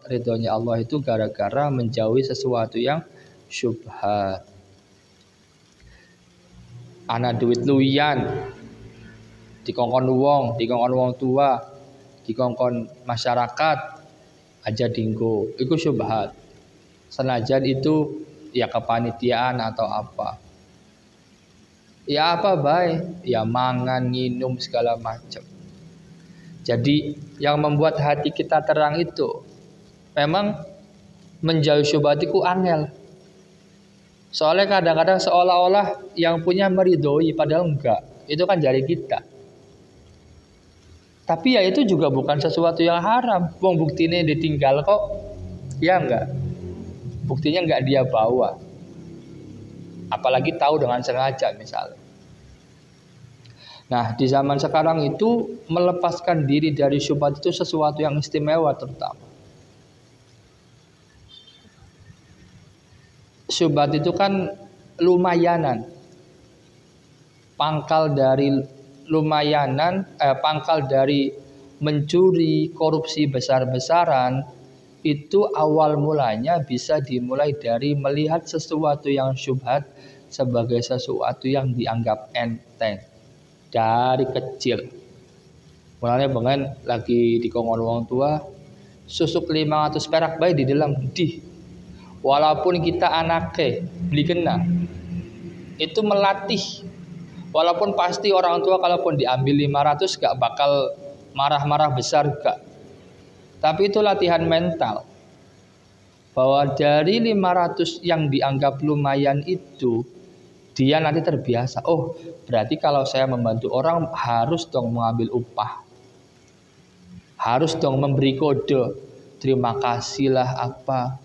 ridhonya Allah itu gara-gara menjauhi sesuatu yang syubhat. Ana duit luwian dikongkon wong tua, dikongkon masyarakat aja dinggo, itu syubhat. Senajan itu ya kepanitiaan atau apa. Ya apa baik, ya mangan, minum segala macam. Jadi yang membuat hati kita terang itu memang menjauhi syubhat itu angel. Soalnya kadang-kadang seolah-olah yang punya meridhoi padahal enggak. Itu kan jari kita. Tapi ya itu juga bukan sesuatu yang haram. Wong buktinya ditinggal kok. Ya enggak. Buktinya enggak dia bawa. Apalagi tahu dengan sengaja misalnya. Nah, di zaman sekarang itu melepaskan diri dari syubhat itu sesuatu yang istimewa terutama. Syubhat itu kan lumayanan. Pangkal dari mencuri, korupsi besar-besaran itu awal mulanya bisa dimulai dari melihat sesuatu yang syubhat sebagai sesuatu yang dianggap enteng dari kecil. Mulanya pengen lagi dikongkon wong tua, susuk 500 perak bae di dalam di. Walaupun kita anaknya beli kena, itu melatih. Walaupun pasti orang tua kalaupun diambil 500 gak bakal marah-marah besar gak. Tapi itu latihan mental. Bahwa dari 500 yang dianggap lumayan itu, dia nanti terbiasa. Oh, berarti kalau saya membantu orang harus dong mengambil upah. Harus dong memberi kode. Terima kasih lah apa.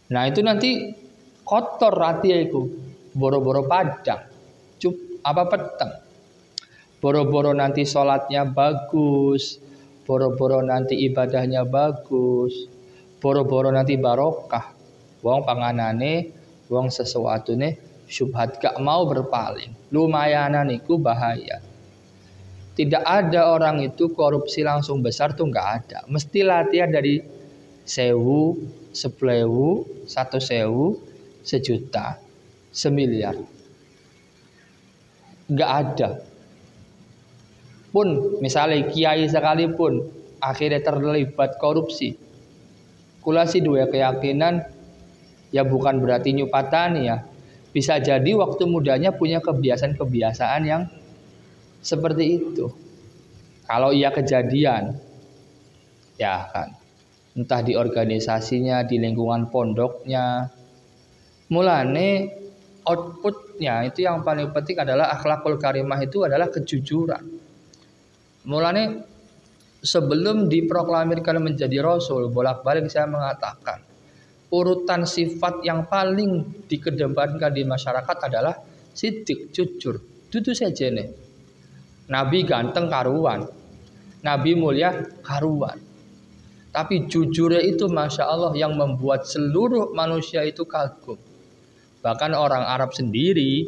Nah itu nanti kotor hati itu. Boro-boro padang. Peteng. Boro-boro nanti sholatnya bagus. Boro-boro nanti ibadahnya bagus. Boro-boro nanti barokah. Wong panganane, wong sesuatu nih syubhat gak mau berpaling. Lumayanan itu bahaya. Tidak ada orang itu korupsi langsung besar tuh gak ada. Mesti latihan dari 1000, 10.000, 1.000, 1.000.000, 1.000.000.000. Gak ada. Pun misalnya kiai sekalipun akhirnya terlibat korupsi. Kula sih dua keyakinan ya bukan berarti nyupatani ya. Bisa jadi waktu mudanya punya kebiasaan-kebiasaan yang seperti itu. Kalau ia kejadian ya kan. Entah di organisasinya, di lingkungan pondoknya. Mulane outputnya itu yang paling penting adalah akhlakul karimah, itu adalah kejujuran. Mulane sebelum diproklamirkan menjadi rasul, bolak-balik saya mengatakan urutan sifat yang paling dikedepankan di masyarakat adalah sidik, jujur. Itu saja nih. Nabi ganteng karuan, Nabi mulia karuan. Tapi jujurnya itu Masya Allah yang membuat seluruh manusia itu kagum. Bahkan orang Arab sendiri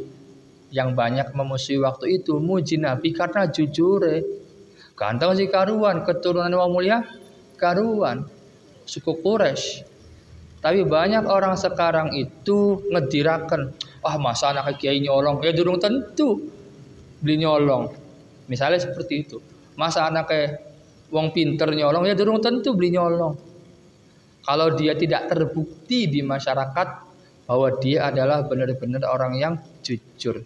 yang banyak memusuhi waktu itu muji Nabi karena jujurnya. Ganteng si karuan, keturunan wong mulia karuan, suku Quraisy. Tapi banyak orang sekarang itu ngediraken, masa anak kiai nyolong, ya durung tentu beli nyolong. Misalnya seperti itu. Masa anaknya wong pinter nyolong, ya durung tentu beli nyolong. Kalau dia tidak terbukti di masyarakat bahwa dia adalah benar-benar orang yang jujur.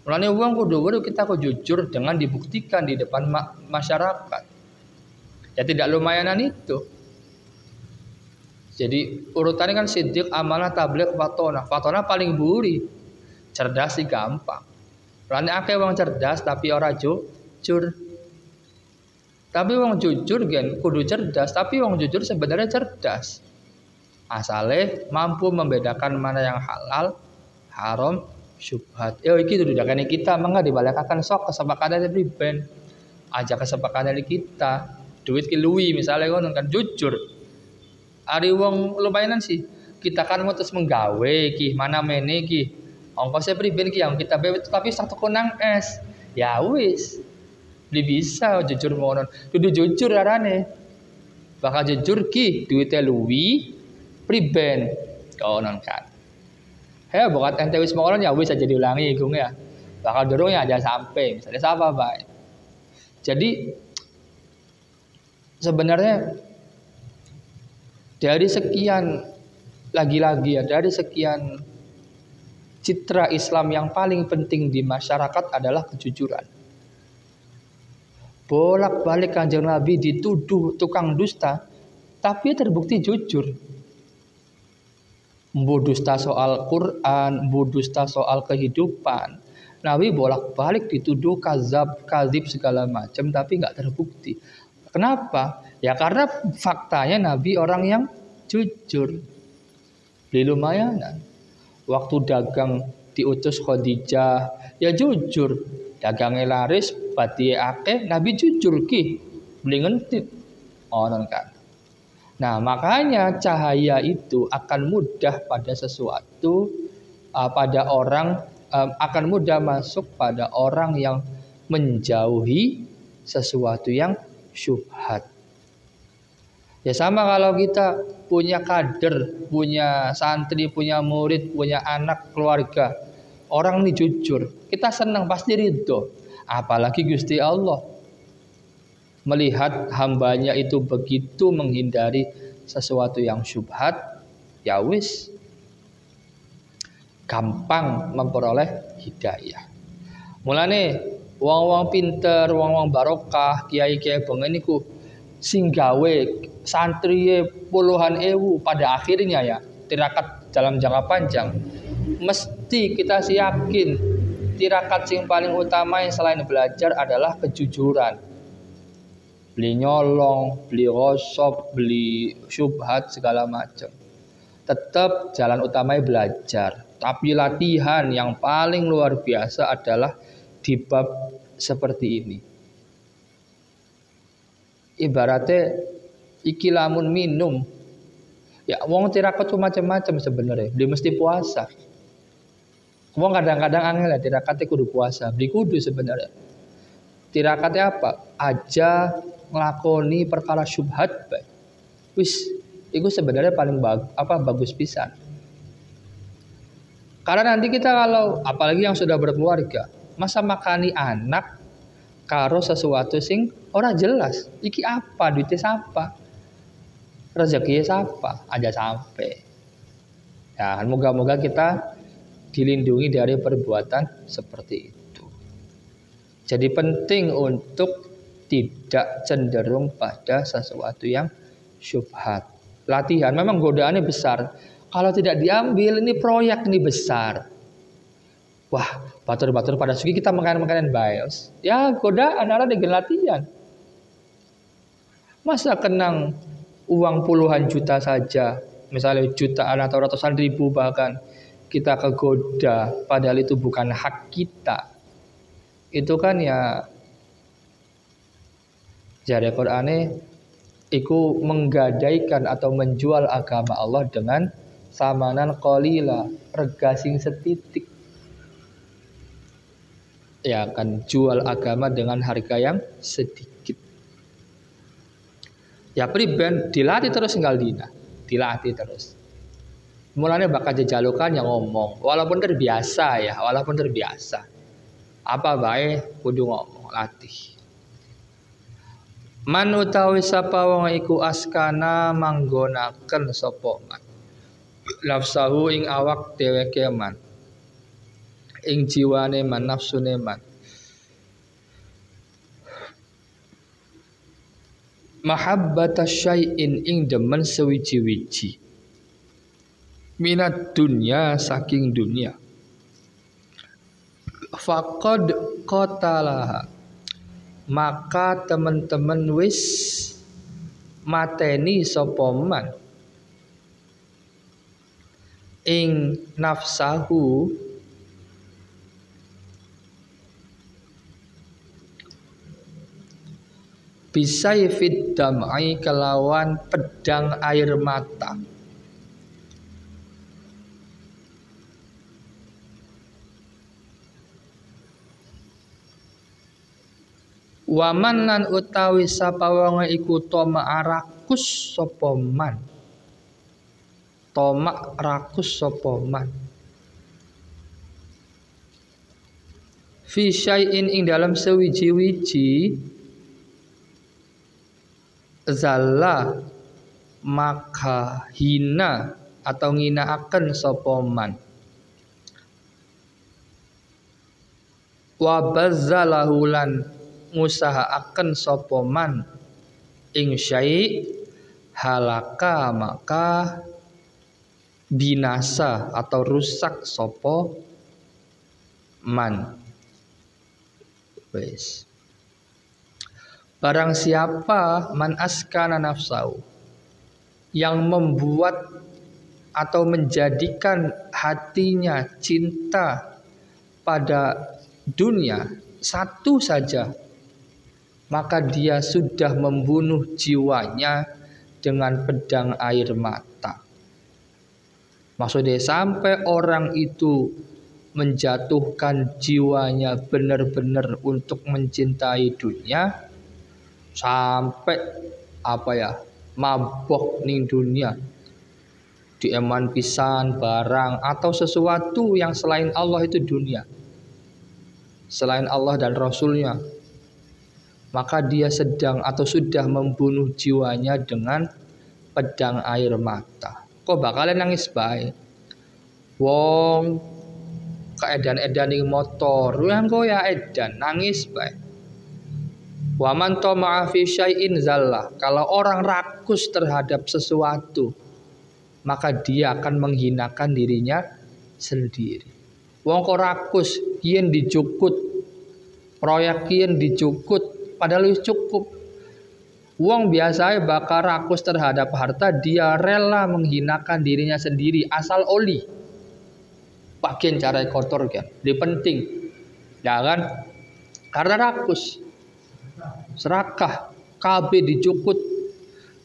Mulane wong kudu kita jujur dengan dibuktikan di depan masyarakat. Ya tidak lumayanan itu. Jadi urutannya kan siddiq, amanah, tabligh, fatonah. Fatonah paling buri. Cerdas sih gampang. Mulane akeh wong cerdas tapi ora jujur. Tapi wong jujur gen kudu cerdas, tapi wong jujur sebenarnya cerdas. Asale mampu membedakan mana yang halal, haram, syubhat. Iki dudukane kita mangga dibalekaken sok kesepakatan dari ben. Aja kesepakatan dari kita. Duit ki luwi misalnya ngono kan jujur. Ari wong lumayanan sih. Kita kan ngutus menggawe ki, mana mene ki. Ongkosnya priben ki yang kita bawa tapi satu konang es. Ya wis. Bisa jujur ngono. Kudu jujur arane. bakal jujur ki duwite luwi priben konon kan. Ya bukan ente wis mongkon ya wis aja diulangi Gung ya. Bakal dorong ya aja sampai misalnya siapa baik. Jadi sebenarnya dari sekian lagi-lagi ya dari sekian citra Islam yang paling penting di masyarakat adalah kejujuran. Bolak-balik Kanjeng Nabi dituduh tukang dusta, tapi terbukti jujur. Mbu dusta soal Quran, mbu dusta soal kehidupan. Nabi bolak-balik dituduh kadzib segala macam, tapi nggak terbukti. Kenapa? Ya karena faktanya Nabi orang yang jujur. Beli lumayanan. Waktu dagang diutus Khadijah, ya jujur. Dagangnya laris, batie akeh, Nabi jujur ki, beli ngentit, onon kan. Nah makanya cahaya itu akan mudah pada sesuatu, pada orang akan mudah masuk pada orang yang menjauhi sesuatu yang syubhat. Ya sama kalau kita punya kader, punya santri, punya murid, punya anak, keluarga. Orang ini jujur, kita senang pasti ridho. Apalagi Gusti Allah melihat hambanya itu begitu menghindari sesuatu yang syubhat, ya wis gampang memperoleh hidayah. Mulane wong-wong pinter, wong-wong barokah, kiai-kiai bengen niku sing gawe santriye puluhan ewu pada akhirnya ya tirakat dalam jangka panjang. Mesti kita yakin tirakat yang paling utama yang selain belajar adalah kejujuran. Beli nyolong, beli gosok, beli syubhat segala macam. Tetap jalan utamanya belajar. Tapi latihan yang paling luar biasa adalah di bab seperti ini. Ibaratnya iki lamun minum. Ya wong tirakat tuh macam-macam sebenarnya. Dia mesti puasa. Wong kadang-kadang angel ya tirakatnya kudu puasa, beli kudu sebenarnya. Tirakatnya apa? Aja nglakoni perkara syubhat bae. Wis, itu sebenarnya paling bagus pisan. Karena nanti kita kalau apalagi yang sudah berkeluarga, masa makani anak karo sesuatu sing ora jelas. Iki apa? Duitnya siapa? Rezekinya siapa? Aja sampai. Ya, moga-moga kita dilindungi dari perbuatan seperti itu. Jadi penting untuk tidak cenderung pada sesuatu yang syubhat. Latihan memang godaannya besar. Kalau tidak diambil ini proyek ini besar. Wah, batur-batur pada suki kita makanan-makanan bios. Ya godaan ada dengan latihan. Masa kenang uang puluhan juta saja, misalnya jutaan atau ratusan ribu bahkan kita kegoda padahal itu bukan hak kita. Itu kan ya jare Qur'ane iku menggadaikan atau menjual agama Allah dengan samanan qalila, rega sing setitik. Ya akan jual agama dengan harga yang sedikit. Ya priben dilatih terus tinggal dina, dilatih terus. Mulanya bakal jajalukan yang ngomong, walaupun terbiasa ya, walaupun terbiasa. Apa baik kudu ngomong, latih. Man utawi sapa wong iku askana manggonaken sapa man. Nafsahu ing awak dheweke man. Ing jiwane man nafsune man. Mahabbata syai'in ing demen sewiji-wiji. Minat dunia saking dunia. Faqad qatalaha. Maka teman-teman wis mateni sapa man ing nafsahu bisaifid dam'i kelawan pedang air mata. Waman lan utawi sapa wong iku toma arak rakus sapa man. Tomak rakus sapa man. Fi syai'in ing dalam sewiji-wiji zalla maka hina atau nginaaken sapa man. Wa bazzalahu lan ngusahaaken sapa man ing syai' halaka maka binasa atau rusak sapa man. Wes. Barang siapa man askana nafsau yang membuat atau menjadikan hatinya cinta pada dunia satu saja, maka dia sudah membunuh jiwanya dengan pedang air mata. Maksudnya sampai orang itu menjatuhkan jiwanya benar-benar untuk mencintai dunia, sampai mabok ning dunia, dieman pisan barang atau sesuatu yang selain Allah itu dunia, selain Allah dan Rasulnya, maka dia sedang atau sudah membunuh jiwanya dengan pedang air mata. Kok bakalan nangis bae wong keedan-edan ning motor, yang kok ya edan nangis bae. Wa man tama'a fi syai'in zallah. Kalau orang rakus terhadap sesuatu, maka dia akan menghinakan dirinya sendiri. Wong kok rakus yen dicukut, proyek yen dicukut, padahal wis cukup. Wong biasa bakal rakus terhadap harta, dia rela menghinakan dirinya sendiri asal oli. Bagian cara kotor kan, ini penting, ya kan? Karena rakus, serakah, KB dicukut,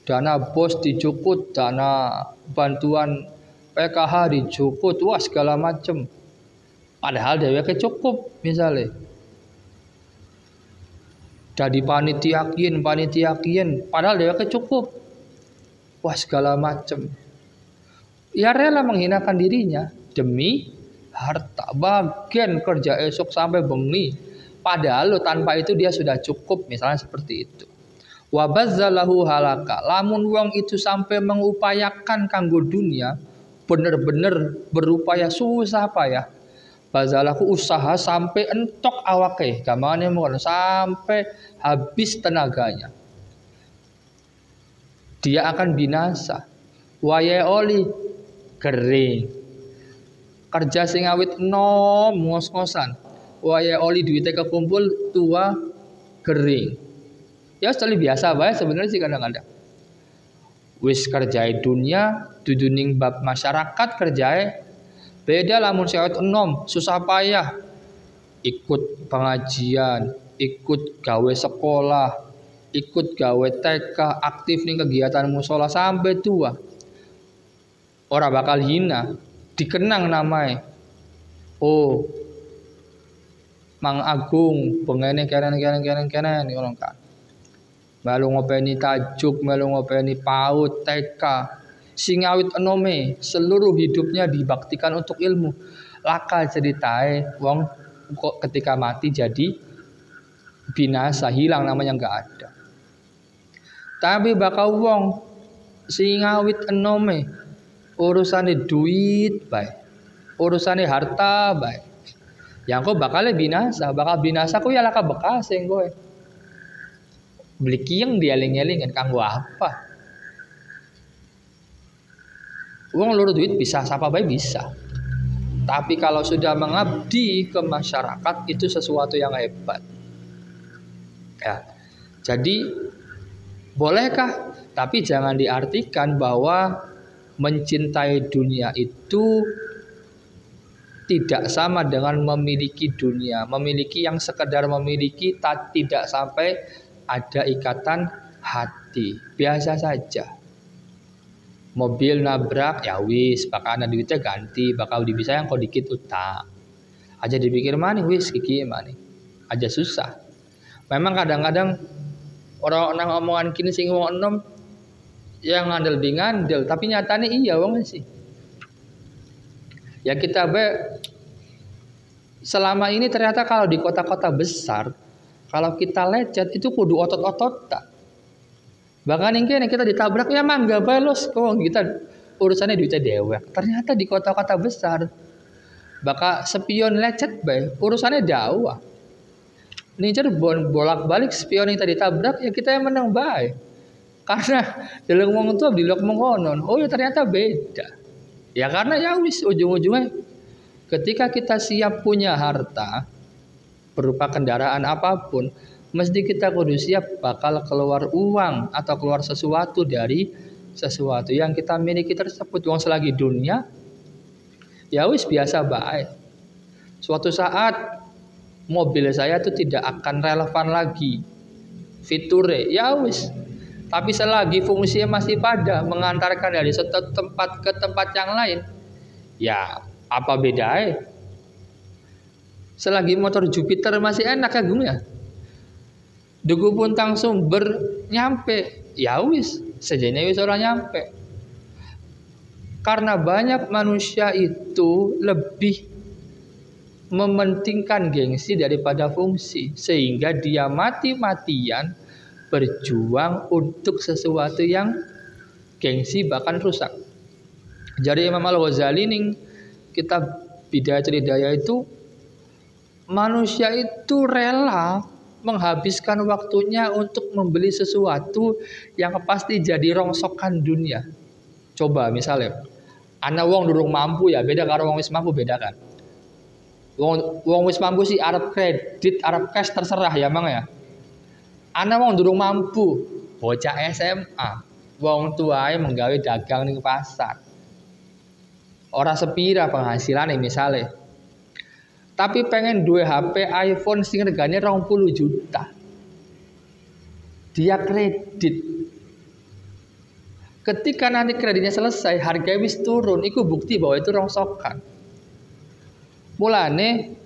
dana bos dicukut, dana bantuan PKH dicukut, wah segala macem. Padahal dheweke cukup misalnya. Jadi panitia kian, padahal dheweke cukup, wah segala macem. Ya rela menghinakan dirinya demi harta, bagian kerja esok sampai bengi, padahal tanpa itu dia sudah cukup, misalnya seperti itu. Wa bazzalahu halaka, lamun wong itu sampai mengupayakan kanggo dunia, bener-bener berupaya susah payah, bazalahu usaha sampai entok awake, gamane mon sampai habis tenaganya, dia akan binasa. Wayahe oli kering, kerja sing awit enom ngos-ngosan, wayahe oli duitnya kekumpul tua kering. Ya sekali biasa bae sebenarnya sih kadang-kadang. Wis kerjae dunia duduning bab masyarakat kerjae beda, lamun sewet enom susah payah ikut pengajian, ikut gawe sekolah, ikut gawe TK, aktif nih kegiatan musola sampai tua. Ora bakal hina, dikenang namanya. Oh, Mang Agung, pengene keren ngono kan. Melu ngopeni tajuk, melu ngopeni PAUD, TK. Sing awit enome seluruh hidupnya dibaktikan untuk ilmu. Laka ceritae wong kok ketika mati jadi binasa, hilang namanya enggak ada. Tapi bakal wong sing awit enome urusane duit bae, urusane harta bae, yang kok bakal binasa kok ya laka bekas yang kowe beli kieng dieling-elingen kanggo apa? Wong loro duit bisa sapa bae bisa, tapi kalau sudah mengabdi ke masyarakat itu sesuatu yang hebat ya. Jadi bolehkah? Tapi jangan diartikan bahwa mencintai dunia itu tidak sama dengan memiliki dunia. Memiliki yang sekedar memiliki, tidak sampai ada ikatan hati. Biasa saja. Mobil nabrak, ya wis, bakal ada duitnya ganti, bakal bisa yang kau dikit utang. Aja dipikir mana, wis kiki mana. Aja susah. Memang kadang-kadang orang omongan kini sing wong enom yang ngandel di ngandel, tapi nyatanya iya wong sih. Ya kita selama ini ternyata kalau di kota-kota besar, kalau kita lecet itu kudu otot-otot tak. Bahkan ini kita ditabrak ya mangga balos kok kita urusannya duitnya dewek. Ternyata di kota-kota besar bakal spion lecet bae urusannya dakwah. Ini Cirebon bolak-balik spion yang tadi tabrak ya kita yang menang bae. Karena dalam ngomong tuh di mengonon. Oh ya ternyata beda. Ya karena ya wis ujung-ujungnya ketika kita siap punya harta berupa kendaraan apapun, mesti kita kudu siap bakal keluar uang atau keluar sesuatu dari sesuatu yang kita miliki tersebut. Uang selagi dunia ya wis biasa baik. Suatu saat mobil saya itu tidak akan relevan lagi fiturnya, ya wis. Tapi selagi fungsinya masih pada mengantarkan dari satu tempat ke tempat yang lain, ya apa bedanya? Selagi motor Jupiter masih enak ya Gung ya. Dugu puntang sumber nyampe, ya wis, sejene wis ora nyampe. Karena banyak manusia itu lebih mementingkan gengsi daripada fungsi, sehingga dia mati-matian berjuang untuk sesuatu yang gengsi bahkan rusak. Jadi Imam Al-Ghazali ning kitab Bidayah Ceridaya itu, manusia itu rela menghabiskan waktunya untuk membeli sesuatu yang pasti jadi rongsokan dunia. Coba misalnya, ana wong durung mampu ya, beda karo wong wis mampu, beda kan. Wong wis mampu sih arep kredit, arep cash terserah ya Mang ya. Ana wong durung mampu, bocah SMA, wong tuae menggawe dagang ning pasar. Ora sepira penghasilan misalnya. Tapi pengen duwe HP iPhone sing regane 20 juta. Dia kredit. Ketika nanti kreditnya selesai, harga wis turun, itu bukti bahwa itu rongsokan. Mulane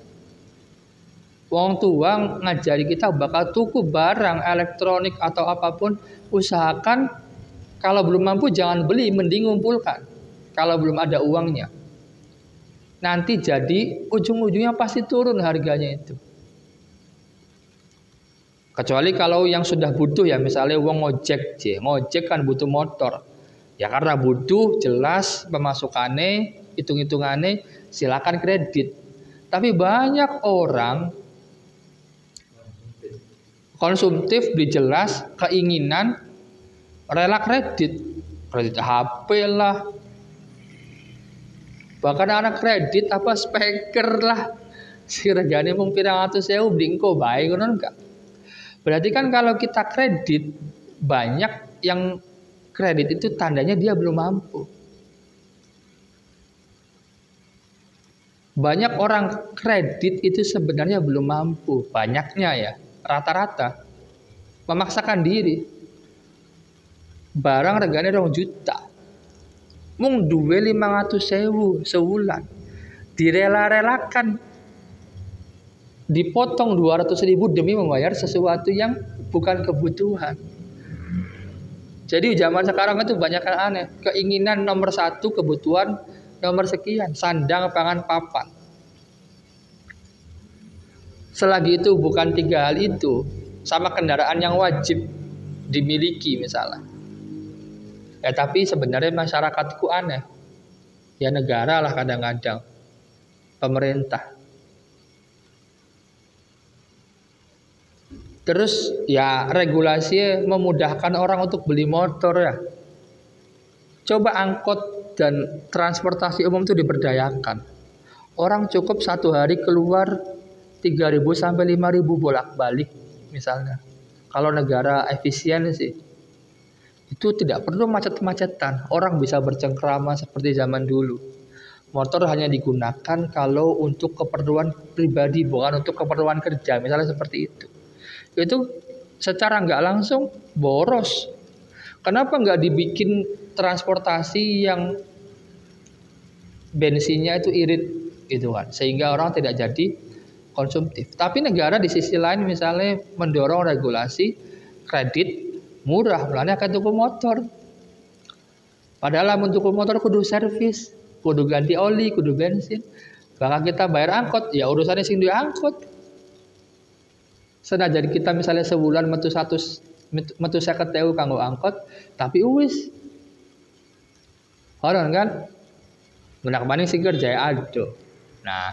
wong tua ngajari kita bakal tuku barang elektronik atau apapun, usahakan kalau belum mampu jangan beli, mending ngumpulkan. Kalau belum ada uangnya, nanti jadi ujung-ujungnya pasti turun harganya itu. Kecuali kalau yang sudah butuh ya, misalnya uang ngojek kan butuh motor. Ya karena butuh, jelas pemasukannya, hitung-hitungannya, silakan kredit. Tapi banyak orang konsumtif, beli jelas, keinginan, rela kredit HP lah, bahkan anak kredit apa speaker lah, si regane mung pirang atus sewu beli engko bae ngono enggak. Berarti kan kalau kita kredit, banyak yang kredit itu tandanya dia belum mampu. Banyak orang kredit itu sebenarnya belum mampu, banyaknya ya, rata-rata memaksakan diri. Barang regane 2 juta, mung duwe 500.000 sebulan, direla-relakan, dipotong 200.000 demi membayar sesuatu yang bukan kebutuhan. Jadi zaman sekarang itu banyak yang aneh, keinginan nomor 1, kebutuhan nomor sekian, sandang, pangan, papan. Selagi itu bukan 3 hal itu, sama kendaraan yang wajib dimiliki misalnya. Ya tapi sebenarnya masyarakatku aneh. Ya negara lah kadang-kadang, pemerintah. Terus ya regulasinya memudahkan orang untuk beli motor ya. Coba angkot dan transportasi umum itu diberdayakan. Orang cukup 1 hari keluar 3.000 sampai 5.000 bolak-balik misalnya. Kalau negara efisien sih, itu tidak perlu macet-macetan. Orang bisa bercengkrama seperti zaman dulu. Motor hanya digunakan kalau untuk keperluan pribadi, bukan untuk keperluan kerja, misalnya seperti itu. Itu secara nggak langsung boros. Kenapa nggak dibikin transportasi yang bensinnya itu irit gitu kan, sehingga orang tidak jadi konsumtif. Tapi negara di sisi lain misalnya mendorong regulasi kredit murah, mulanya akan tuku motor. Padahal lamun tuku motor kudu servis, kudu ganti oli, kudu bensin. Bahkan kita bayar angkot, ya urusannya sing duwe angkot. Senajan kita misalnya sebulan metu 50.000 kanggo angkot, tapi wis. Orang kan gunak maning sing kerja ado. Nah,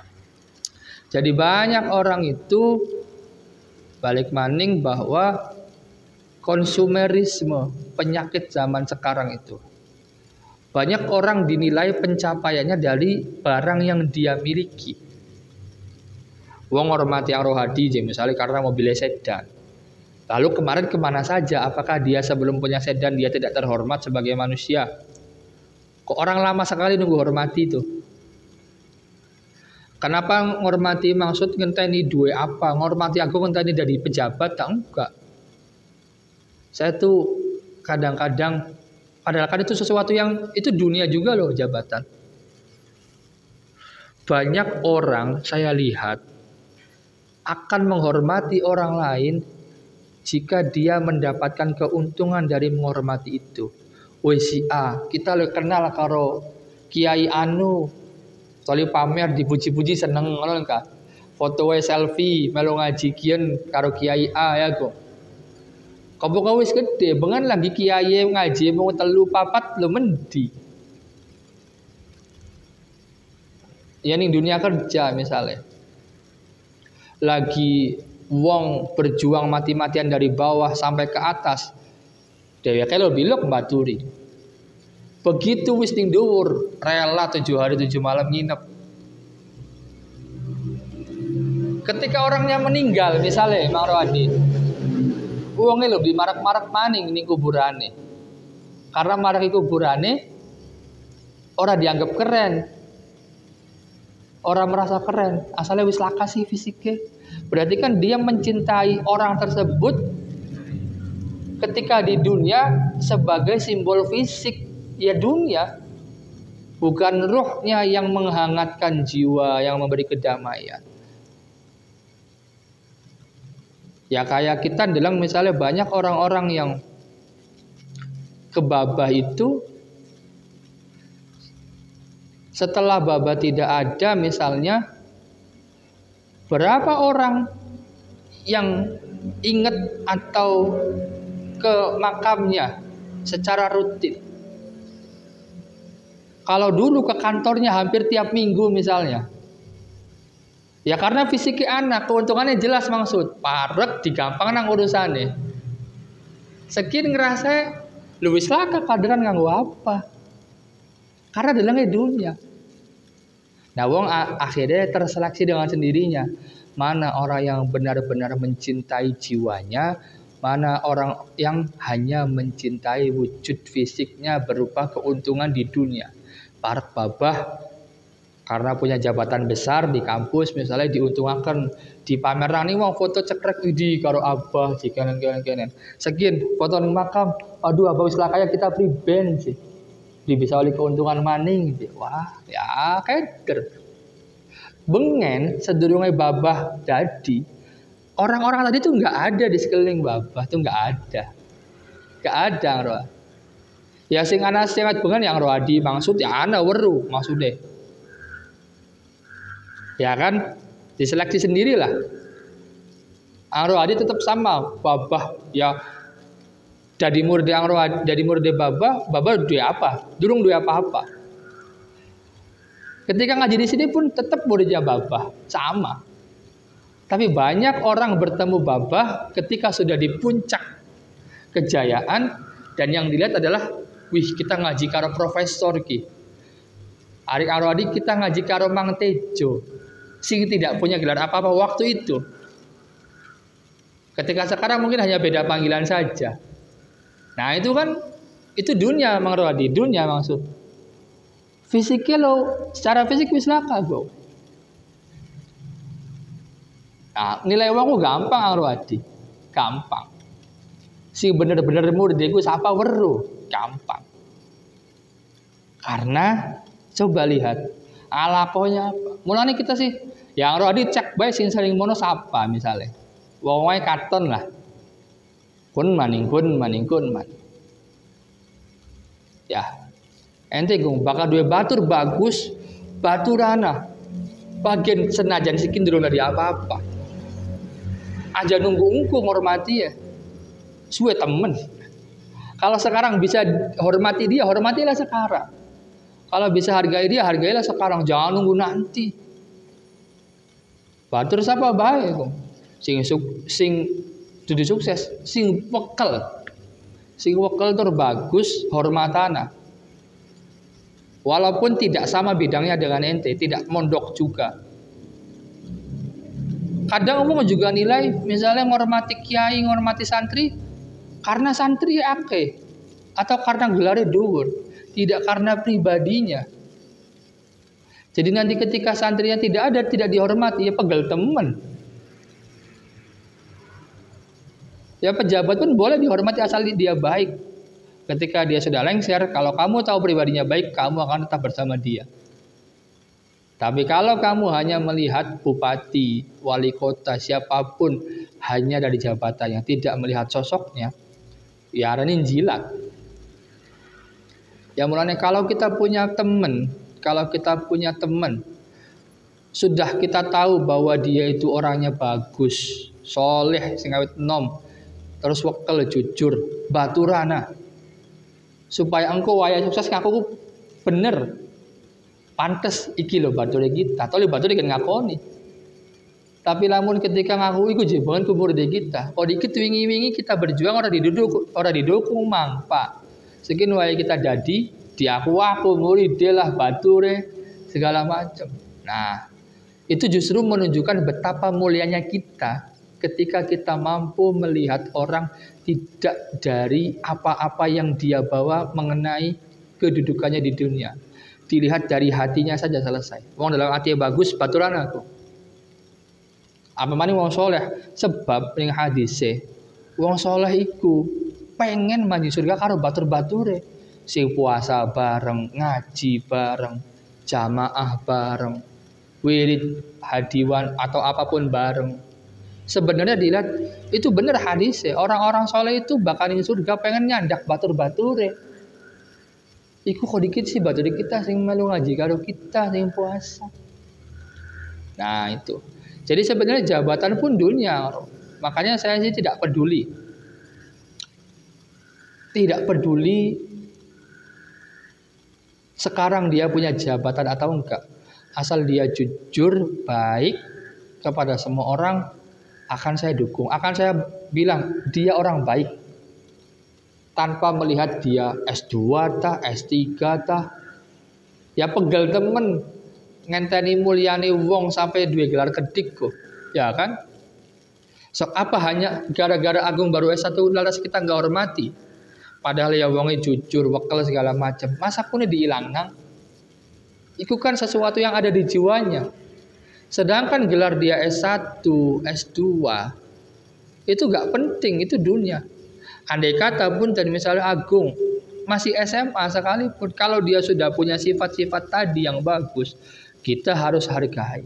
jadi banyak orang itu balik maning bahwa konsumerisme, penyakit zaman sekarang itu. Banyak orang dinilai pencapaiannya dari barang yang dia miliki. Wong hormati yang rohadi, misalnya karena mobilnya sedan. Lalu kemarin kemana saja? Apakah dia sebelum punya sedan dia tidak terhormat sebagai manusia? Kok orang lama sekali nunggu hormati itu? Kenapa ngormati maksud ngenteni duwe apa? Ngormati aku ngenteni dari pejabat? Tak, enggak. Saya tuh kadang-kadang, padahal kan itu sesuatu yang, itu dunia juga loh, jabatan. Banyak orang saya lihat akan menghormati orang lain jika dia mendapatkan keuntungan dari menghormati itu. Woi si A, kita kenal karo Kiai Anu, soalnya pamer dipuji-puji seneng ngono kan. Foto selfie melu ngaji kian karo Kiai A ya kok. Kau wis gede, bengan lagi kiai ngaji mau 3-4 lo mendi. Ya ning dunia kerja misalnya. Lagi wong berjuang mati-matian dari bawah sampai ke atas. Dheweke lo bilok baturi. Begitu wis ning dhuwur, rela 7 hari 7 malam nginep. Ketika orangnya meninggal misalnya Mang Rohadi, uangnya lo di marak-marak maning ning kuburane. Karena marak kuburane orang dianggap keren. Orang merasa keren, asalnya wis lakasi fisiknya. Berarti kan dia mencintai orang tersebut ketika di dunia sebagai simbol fisik ya dunia, bukan rohnya yang menghangatkan jiwa, yang memberi kedamaian. Ya kayak kita bilang misalnya banyak orang-orang yang kebabah itu setelah babah tidak ada misalnya, berapa orang yang ingat atau ke makamnya secara rutin. Kalau dulu ke kantornya hampir tiap minggu misalnya. Ya karena fisiknya anak, keuntungannya jelas maksud. Parek digampang nang urusannya. Sekin ngerasa luwis laka kaderan nganggo apa? Karena dalamnya dunia. Nah, wong akhirnya terseleksi dengan sendirinya. Mana orang yang benar-benar mencintai jiwanya, mana orang yang hanya mencintai wujud fisiknya berupa keuntungan di dunia. Parek babah karena punya jabatan besar di kampus misalnya diuntungkan di pameran ini mau foto cekrek idi karo abah jikanan. Sekian foto ning makam, aduh abah wis lakaya kita priben sih. Bisa oleh keuntungan maning. Wah, ya keder. Bengen sedurunge babah jadi orang-orang tadi tuh nggak ada di sekeliling babah tuh nggak ada roh. Ya sing ana sangat bengen yang rohadi maksud ya ana weru maksudnya. Ya kan diseleksi sendirilah. Rohadi tetap sama babah ya. Dari murid yang rohadi, dari murid babah duwe apa? Durung duwe apa-apa. Ketika ngaji di sini pun tetap muridnya babah, sama. Tapi banyak orang bertemu babah ketika sudah di puncak kejayaan dan yang dilihat adalah, wih kita ngaji karo profesor ki. Arik Arwadi kita ngaji karo Mang Tejo. Sing tidak punya gelar apa-apa waktu itu. Ketika sekarang mungkin hanya beda panggilan saja. Nah itu kan, itu dunia Mang Rohadi, dunia maksud. Fisiknya lo, secara fisik wis laka bro. Nah nilai uangku gampang Mang Rohadi, gampang. Si bener-bener murid gue siapa weru, gampang. Karena coba lihat alakonya apa. Mulanya kita sih, yang Rohadi cek bae sing sering mono siapa misalnya. Wong wae katon lah. Kun maning. Ya. Ente gung bakal duwe batur bagus, baturana. Bagian senajan sikin durung dari apa-apa. Aja nunggu ungku menghormati ya. Suwe temen. Kalau sekarang bisa hormati dia, hormatilah sekarang. Kalau bisa hargai dia, hargailah sekarang. Jangan nunggu nanti. Batur siapa baik gung? Sing dudu sukses, sing wekel. Sing wekel tur bagus, hormatana. Walaupun tidak sama bidangnya dengan ente, tidak mondok juga. Kadang kamu juga nilai, misalnya ngormati kiai, ngormati santri, karena santri ake, atau karena gelarnya dhuwur, tidak karena pribadinya. Jadi nanti ketika santrinya tidak ada, tidak dihormati, ya pegel temen. Ya pejabat pun boleh dihormati asal dia baik. Ketika dia sudah lengser, kalau kamu tahu pribadinya baik, kamu akan tetap bersama dia. Tapi kalau kamu hanya melihat bupati, wali kota, siapapun hanya dari jabatan yang tidak melihat sosoknya, ya ini jilat. Ya mulanya kalau kita punya teman, sudah kita tahu bahwa dia itu orangnya bagus, soleh, sing awit nom, terus wekel, jujur, baturana. Supaya engkau waya sukses ngaku bener pantes iki lho bature kita atau bature kan ngakoni. Tapi lamun ketika ngaku iku jebangan kubur de kita, kok dikit wingi-wingi kita berjuang ora didukung mang Pak. Sekin wae kita jadi diaku murid lah bature segala macam. Nah, itu justru menunjukkan betapa mulianya kita ketika kita mampu melihat orang tidak dari apa-apa yang dia bawa mengenai kedudukannya di dunia. Dilihat dari hatinya saja selesai. Wong dalam hatinya bagus, baturan aku. Apa maning wong soleh? Sebab ning hadise, wong soleh iku pengen maju surga karo batur-bature. Sing puasa bareng, ngaji bareng, jamaah bareng, wirid, hadiwan atau apapun bareng. Sebenarnya dilihat itu benar hadisnya. Orang-orang soleh itu bakal di surga pengen nyandak batur-bature. Iku kok dikit sih batur kita sing melu ngaji karo kita sing puasa. Nah itu. Jadi sebenarnya jabatan pun dunia. Makanya saya sih tidak peduli. Tidak peduli sekarang dia punya jabatan atau enggak. Asal dia jujur, baik kepada semua orang, akan saya dukung, akan saya bilang dia orang baik tanpa melihat dia S2 tah, S3 tah. Ya pegel temen ngenteni mulyane wong sampai dua gelar kedik kok. Ya kan? So apa hanya gara-gara Agung baru S1 lantas kita nggak hormati? Padahal ya wongnya jujur, wekel segala macam. Masa kune diilang nang? Itu kan sesuatu yang ada di jiwanya. Sedangkan gelar dia S1, S2 itu gak penting, itu dunia. Andai kata pun dan misalnya Agung masih SMA sekalipun, kalau dia sudah punya sifat-sifat tadi yang bagus, kita harus hargai.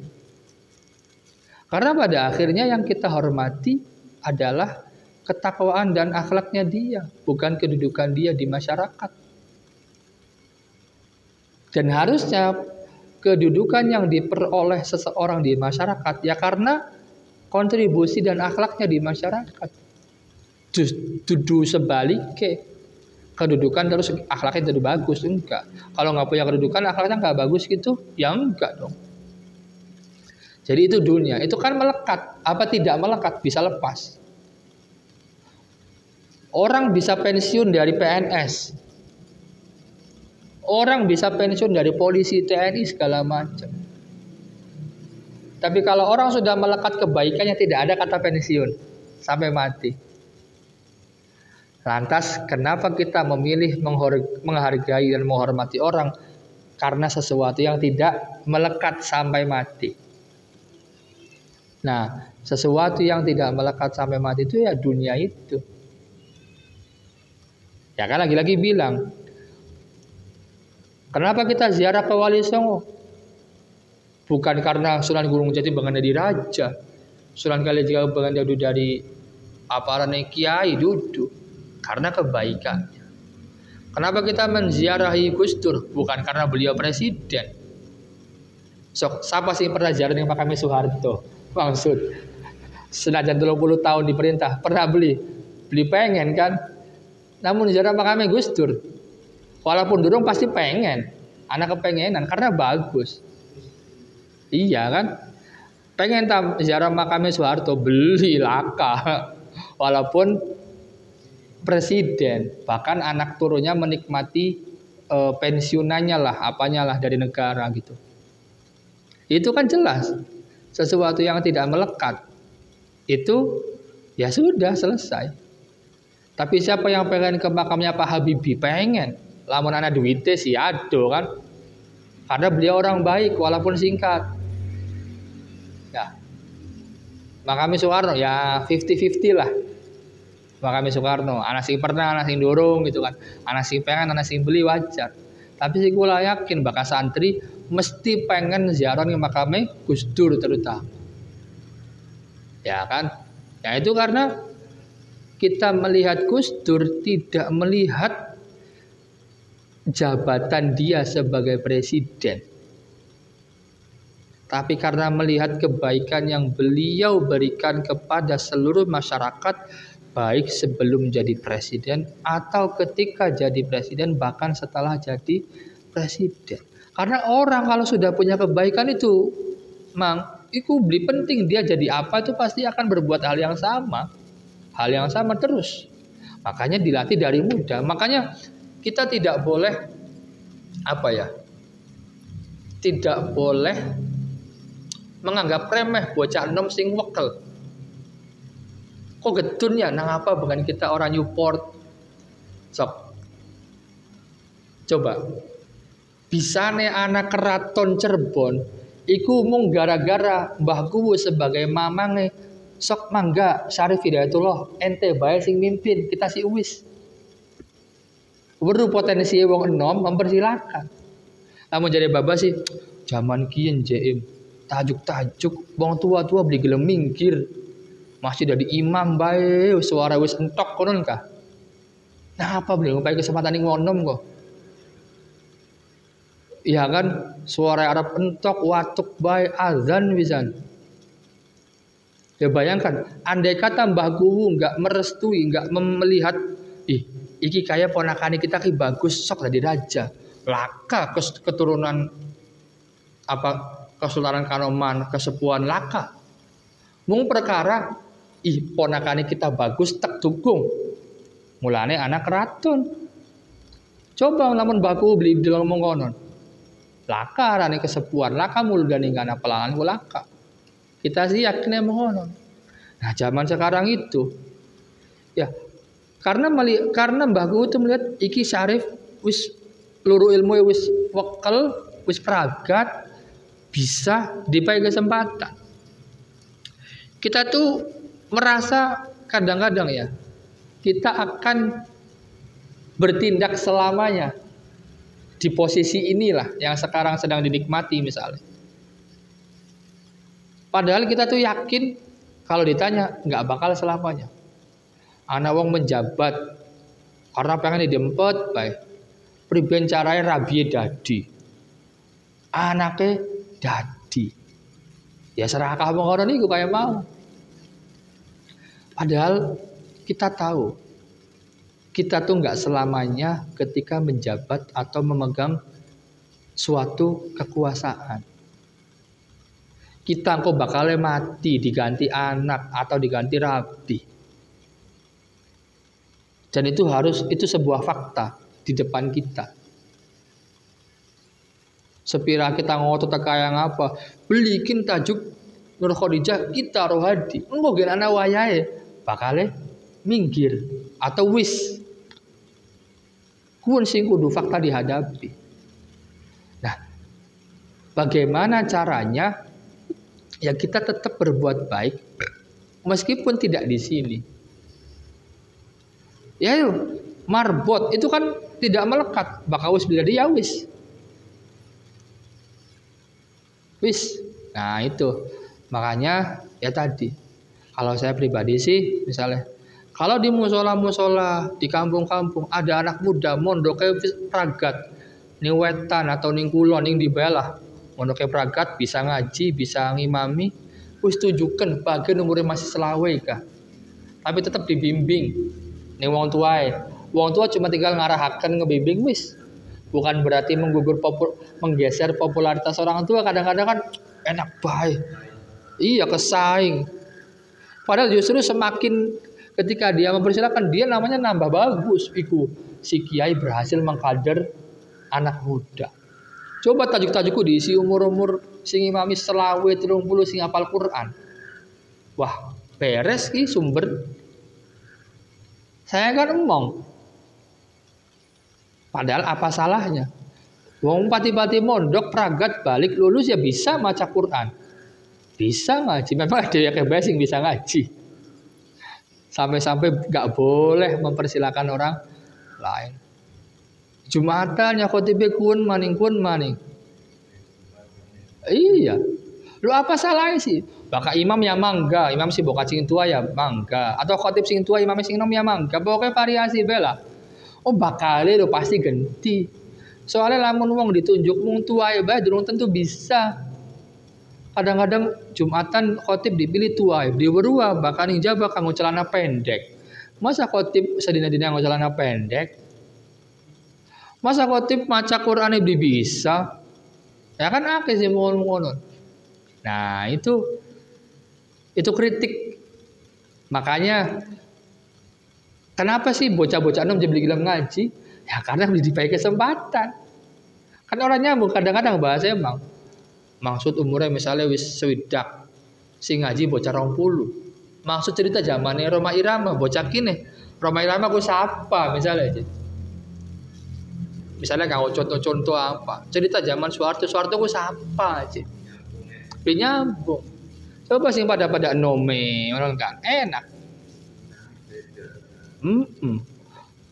Karena pada akhirnya yang kita hormati adalah ketakwaan dan akhlaknya dia, bukan kedudukan dia di masyarakat. Dan harusnya kedudukan yang diperoleh seseorang di masyarakat ya karena kontribusi dan akhlaknya di masyarakat. Dudu sebaliknya, kedudukan terus akhlaknya jadi bagus, enggak. Kalau nggak punya kedudukan akhlaknya nggak bagus gitu, ya enggak dong. Jadi itu dunia, itu kan melekat. Apa tidak melekat bisa lepas. Orang bisa pensiun dari PNS. Orang bisa pensiun dari polisi, TNI segala macam. Tapi kalau orang sudah melekat kebaikannya tidak ada kata pensiun sampai mati. Lantas kenapa kita memilih menghargai dan menghormati orang? Karena sesuatu yang tidak melekat sampai mati. Nah, sesuatu yang tidak melekat sampai mati itu ya dunia itu. Ya kan lagi-lagi bilang, kenapa kita ziarah ke Wali Songo? Bukan karena Sunan Gunung Jati bangan dari raja. Sunan Kalijaga bangan dari aparane kiai duduk. Karena kebaikannya. Kenapa kita menziarahi Gus Dur? Bukan karena beliau presiden. Sok, siapa sih pernah ziarah yang Pak Kami Soeharto? Maksud, senajan 30 tahun diperintah, pernah beli pengen kan? Namun ziarah Pak Kami Gus Dur, walaupun durung pasti pengen, anak kepengenan karena bagus. Iya kan? Pengen ziarah makamnya Soeharto, beli laka. Walaupun presiden, bahkan anak turunnya menikmati pensiunannya lah, apanya lah dari negara gitu. Itu kan jelas sesuatu yang tidak melekat. Itu ya sudah selesai. Tapi siapa yang pengen ke makamnya Pak Habibie? Pengen. Lamun anak duitnya sih aduh kan. Karena beliau orang baik walaupun singkat. Ya. Makami Soekarno ya 50-50 lah. Makami Soekarno, anak sing pernah, anak sing dorong gitu kan. Anak sing pengen, anak sing beli wajar. Tapi sih gue yakin bakal santri mesti pengen ziarah ke makame Gus Dur terutama. Ya kan? Ya itu karena kita melihat Gus Dur tidak melihat jabatan dia sebagai presiden. Tapi karena melihat kebaikan yang beliau berikan kepada seluruh masyarakat, baik sebelum jadi presiden atau ketika jadi presiden, bahkan setelah jadi presiden. Karena orang kalau sudah punya kebaikan itu, itu beli penting dia jadi apa itu pasti akan berbuat hal yang sama. Hal yang sama terus. Makanya dilatih dari muda. Makanya kita tidak boleh tidak boleh menganggap remeh bocah enom sing wekel. Kok gedun ya? Nang apa bukan kita orang Newport? Sok. Coba. Bisane anak keraton Cirebon iku mung gara-gara mbahku sebagai mamange sok mangga Syarif Hidayatullah ente bae sing mimpin kita si wis. Weru potensi wong enom mempersilakan. Namun jadi baba sih zaman kian JM tajuk-tajuk wong tua-tua beli gelem minggir. Masih dari imam bae suara wis entok konon kah? Nah apa beli ngompai kesempatan ning wonom kok. Iya kan suara Arab entok watuk bae azan wisan. Ya bayangkan andai kata Mbah Kuwu enggak merestui, enggak melihat iki kayak ponakan kita ki bagus sok jadi raja. Laka keturunan Kesultanan Kanoman, kesepuhan laka. Mung perkara ponakan kita bagus tak dukung. Mulane anak keraton. Coba namun baku beli dalam mongkonon. Laka rane kesepuhan, laka muldani kana pelangan laka. Kita sih yakin mongkonon. Nah, zaman sekarang itu ya karena Mbah Kuwu itu melihat iki Syarif wis luru ilmu wis wekel, wis pragat, bisa dipakai kesempatan. Kita tuh merasa kadang-kadang ya kita akan bertindak selamanya di posisi inilah yang sekarang sedang dinikmati misalnya. Padahal kita tuh yakin kalau ditanya nggak bakal selamanya. Ana wong menjabat karena pengen didempet baik. Priben caranya rabi dadi. Anake dadi. Ya serakah mengkono niku kaya mau. Padahal kita tahu kita tuh nggak selamanya ketika menjabat atau memegang suatu kekuasaan. Kita kok bakalnya mati diganti anak atau diganti rabi. Dan itu sebuah fakta di depan kita. Sepira kita ngotot kaya ngapa, belikin tajuk Nur Khadijah kita rohadi. Engko gen ana wayahe bakale minggir atau wis. Kuwi sing kudu fakta dihadapi. Nah, bagaimana caranya? Ya kita tetap berbuat baik meskipun tidak di sini. Ya yuk, marbot itu kan tidak melekat. Bakal wis bila dia wis. Wis. Nah itu. Makanya ya tadi. Kalau saya pribadi sih misalnya Kalau di musola-musola di kampung-kampung ada anak muda mondoknya pragat ning wetan atau ning kulon ning di belah mondoknya pragat bisa ngaji bisa ngimami wis tunjukkan bagian umurnya masih selawe kah tapi tetap dibimbing ning wong tuae. Wong tua cuma tinggal ngarahaken ngebimbing wis. Bukan berarti menggeser popularitas orang tua. Kadang-kadang kan enak baik. Iya kesaing. Padahal justru semakin ketika dia mempersilahkan dia namanya nambah bagus. Iku si kiai berhasil mengkader anak muda. Coba tajuk-tajukku diisi umur-umur sing imami selawe 30 sing hafal Quran. Wah, beres ki sumber. Saya kan emong. Padahal apa salahnya? Wong pati-pati mondok pragat balik lulus ya bisa maca Quran. Bisa ngaji. Memang ada yang kayak sing bisa ngaji. Sampai-sampai gak boleh mempersilahkan orang lain. Jumatan ya khotibe kun maning. Iya. Lu apa salahnya sih? Baka imam ya mangga, imam si bokat sing tua ya mangga. Atau khotib sing tua imam sing nom ya mangga. Pokoknya variasi bela. Oh bakale lo pasti ganti. Soalnya lamun wong ditunjuk wong tua ya bae durung tentu bisa. Kadang-kadang Jumatan khotib dipilih tua, diwerua bahkan ijabah kanggo celana pendek. Masa khotib sedina-dina nggo celana pendek? Masa khotib maca Quran bisa? Ya kan akeh sih ngono. Nah, itu kritik. Makanya kenapa sih bocah-bocah nom jadi gila ngaji? Ya karena dipakai kesempatan. Kan orang nyambung kadang-kadang bahasa emang. Maksud umurnya misalnya wis swidak sing ngaji bocah 20. Maksud cerita zamannya Roma Irama bocah kini. Roma Irama ku siapa misalnya aja. Misalnya kalau contoh-contoh apa? Cerita zaman Soeharto ku siapa aja. Nyambung. Coba sing pada nome orang kan enak.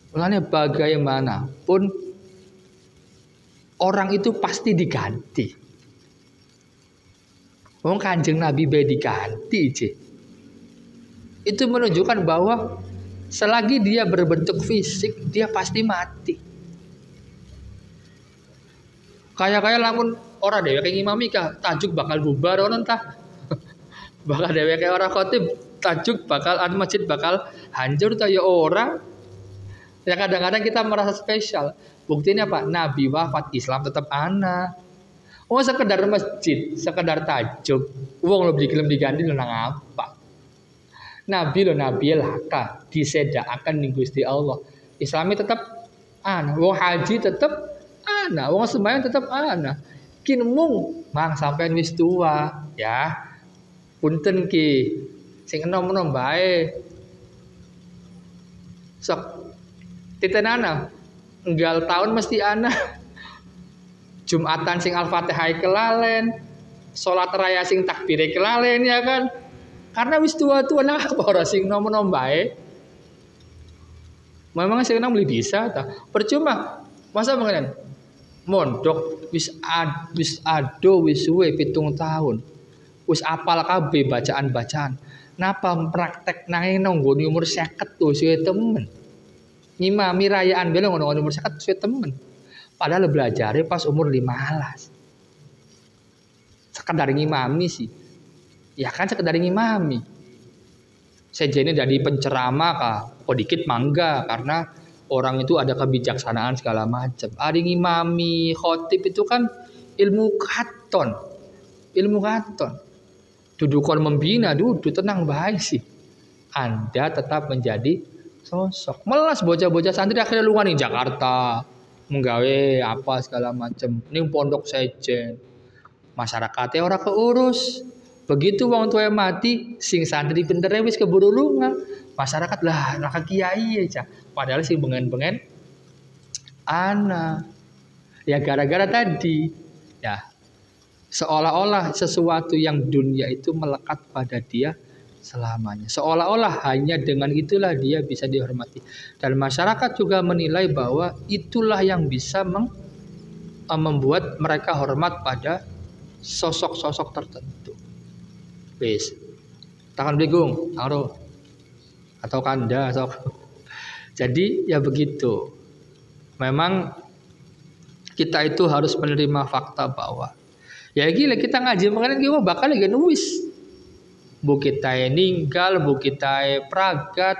Makanya bagaimanapun orang itu pasti diganti. Wong Kanjeng Nabi bae diganti je. Itu menunjukkan bahwa selagi dia berbentuk fisik dia pasti mati. Kayak lamun orang dewek kayak ngimami kah tajuk bakal bubar orang entah. Bakal dewek kayak orang khotib tajuk bakal masjid bakal hancur tuh ya orang. Ya kadang-kadang kita merasa spesial. Buktinya apa? Nabi wafat Islam tetap ana. Oh sekedar masjid, sekedar tajuk. Wong lebih gelem diganti nang apa? Nabi laka disedaaken ning Gusti Allah. Islami tetap ana. Wong haji tetap ana. Wong sembahyang tetap ana. Kin mung mang sampean wis tua, ya. Punten ki sing enom-enom bae. Sok titenana enggal tahun mesti ana. Jumatan sing Al-Fatihah kelalen, salat raya sing takbire kelalen ya kan. Karena wis tua-tua nah apa ora sing nom-nom bae. Memang sing nom bisa ta. Percuma masa mengen mondok wis suwe 7 tahun. Wis apal kabeh bacaan-bacaan. Napa praktek nang nggone umur 50 tuh suwe temen. Ngimami rayaan bela ngono umur 50 suwe temen. Padahal belajarnya pas umur 15. Sekedar ngimami sih. Ya kan sekedar ngimami. Sejene dari penceramah kah? Kok dikit mangga karena orang itu ada kebijaksanaan segala macam. Ari ngimami, khotib itu kan ilmu katon. Dudukon membina, duduk tenang baik sih. Anda tetap menjadi sosok. Melas bocah-bocah santri akhirnya luan di Jakarta. Menggawe apa segala macam. Ini pondok sejen. Masyarakatnya orang keurus. Begitu wong tua mati, sing santri pintere wis keburu lunga. Masyarakat lah raka kiai aja. Padahal sing bengen-bengen ana. Ya gara-gara tadi. Ya. Seolah-olah sesuatu yang dunia itu melekat pada dia selamanya. Seolah-olah hanya dengan itulah dia bisa dihormati. Dan masyarakat juga menilai bahwa itulah yang bisa membuat mereka hormat pada sosok-sosok tertentu. Wis. Tangan bingung, taruh. atau kanda atau jadi ya begitu. Memang kita itu harus menerima fakta bahwa ya gila kita ngaji mengenai kita bakal lagi nulis. Bu kita ninggal, bu kita pragat,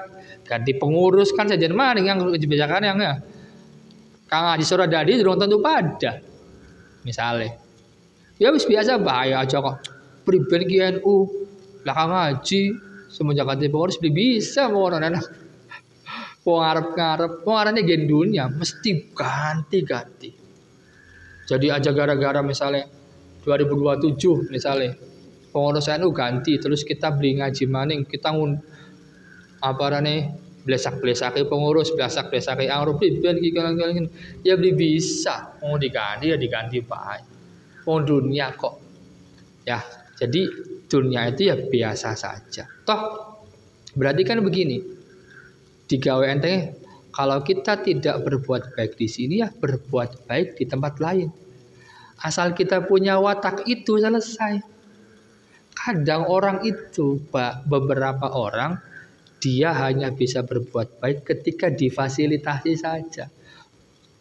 ganti pengurus kan saja mana yang kebijakan yang ya. Kang ngaji Suradadi belum tentu pada. Misalnya. Ya wis biasa bahaya aja kok. Pribadi GNU lah kang ngaji semenjak ganti pengurus bisa mau anak. Wong ngarep-ngarep, wong arane gen dunia mesti ganti-ganti. Jadi aja gara-gara misalnya 2027 misalnya pengurus NU ganti terus kita beli ngaji maning kita apa rane blesak-blesake pengurus, blesak-blesake angrup ben iki ya beli bisa. Mau diganti ya diganti bae. Wong dunia kok. Ya, jadi dunia itu ya biasa saja. Toh berarti kan begini. Digawe enteng kalau kita tidak berbuat baik di sini ya berbuat baik di tempat lain. Asal kita punya watak itu selesai. Kadang orang itu, beberapa orang dia hanya bisa berbuat baik ketika difasilitasi saja.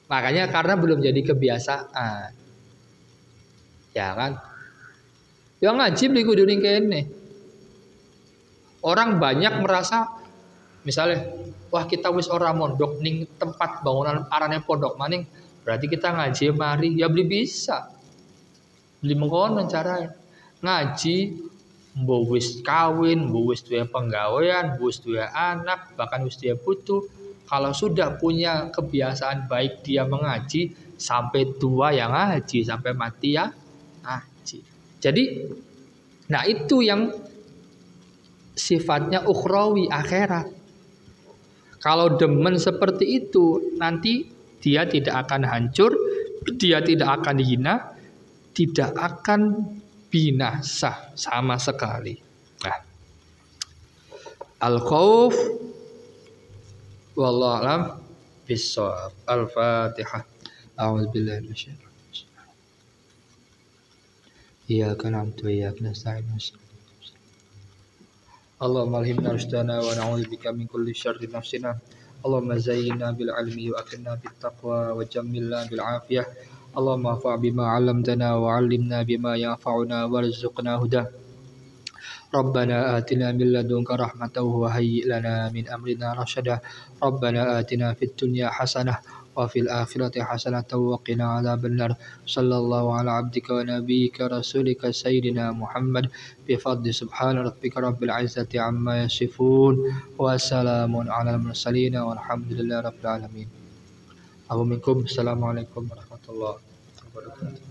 Makanya karena belum jadi kebiasaan. Ya kan? Yang ngaji beli kudu ning kene. Orang banyak merasa misalnya, wah kita wis ora mondok ning tempat bangunan arane pondok maning, berarti kita ngaji mari ya beli bisa. Beli mengkono caranya. Ngaji mbok wis kawin, mbok wis duwe penggawean, mbok wis duwe anak, bahkan wis duwe putu, kalau sudah punya kebiasaan baik dia mengaji sampai tua yang ngaji, sampai mati ya ngaji. Jadi nah itu yang sifatnya ukhrawi akhirat. Kalau demen seperti itu, nanti dia tidak akan hancur, dia tidak akan hina, tidak akan binasa sama sekali. Nah, al-khauf wallahu a'lam bissawab. Al-Fatihah. A'udzubillahi minasyaitonir rajim. Iyyaka na'budu wa iyyaka nasta'in. Allahumma alhimna rushdana wa na'udzubika min kulli syarri nafsina. Allahumma zayyinna bil ilmi wa akrimna bit taqwa wa jammilna bil afiyah. Allahumma fa' bima 'allamtana wa 'allimna bima yanfa'una warzuqna huda. Rabbana atina min ladunka rahmatan wa hayyi' lana min amrina rasyada. Rabbana atina fid dunya hasanah wa fil akhirati hasanatan wa qina adzabannar. Sallallahu ala abdika wa nabiyyika rasulika sayyidina Muhammad bi fadli subhana rabbika rabbil izzati amma yasifun wa salamun alal mursalin walhamdulillahi rabbil alamin. Assalamualaikum warahmatullahi wabarakatuh.